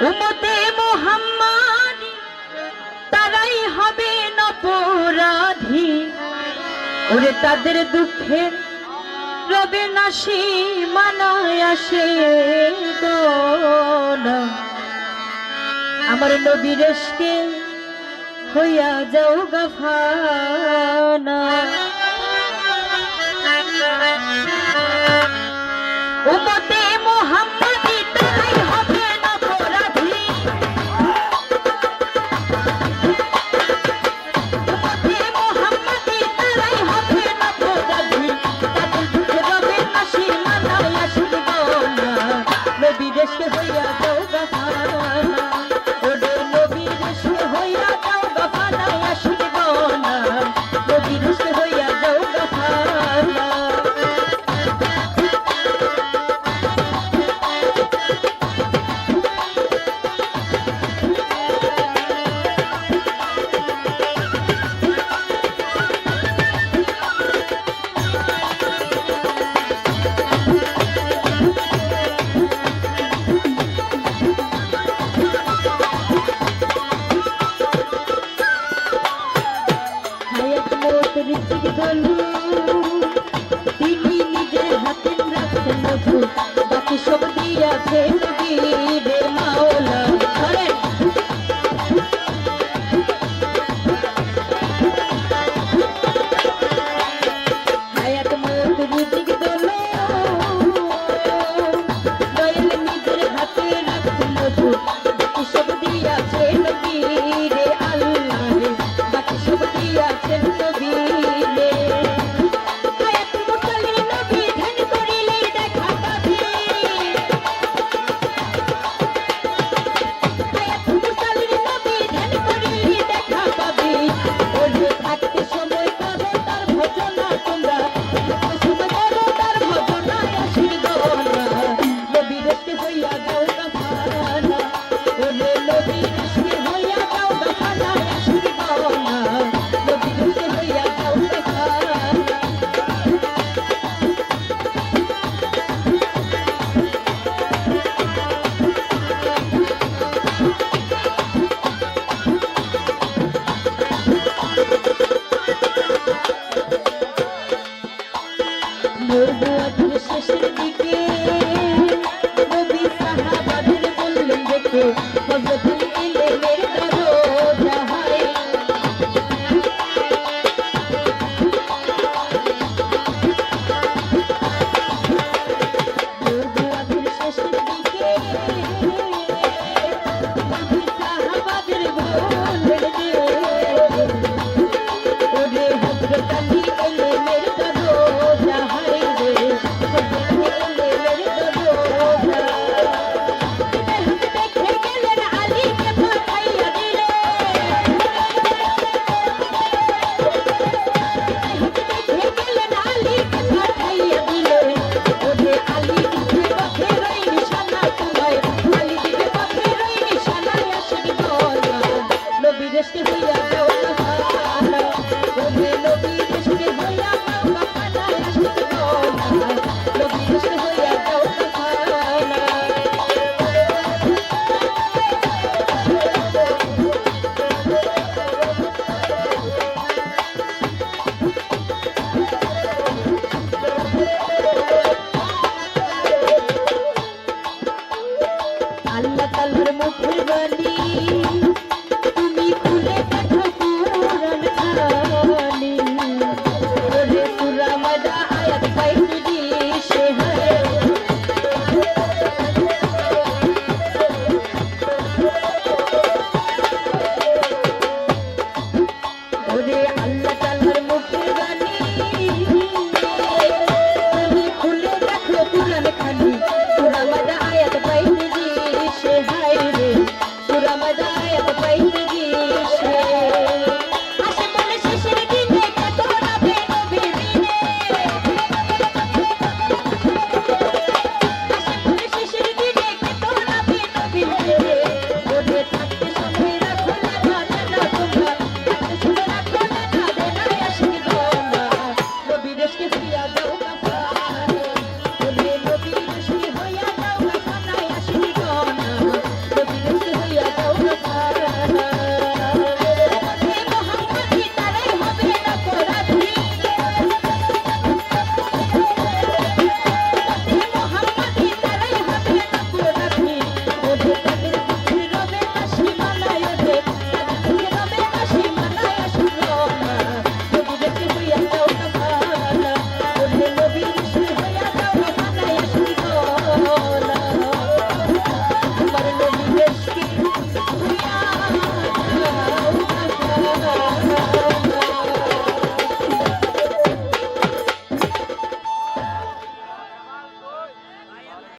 উম্মতে মুহাম্মদ তারাই হবে অপরাধী, ওরে তাদের দুঃখে রবে নাশি মানায় আসে গোনা। আমার নবীর ইশকে হইয়া যাও গাফানা। উম্মতে মুহাম্মদি তারাই হবে অপরাধী, উম্মতে মুহাম্মদি তারাই হবে অপরাধী, তাদের দুঃখে রবে নাশি মানায় আসে গোনা। নবীর ইশকে হইয়া যাও গাফানা, ওরে নবীর ইশকে হইয়া যাও গাফানা আসে গোনা। নবীর ইশকে হইয়া যাও গাফানা। তিনি নিজের হাতে রাখছেন মধু, বাকি সব দিয়াছে নবীর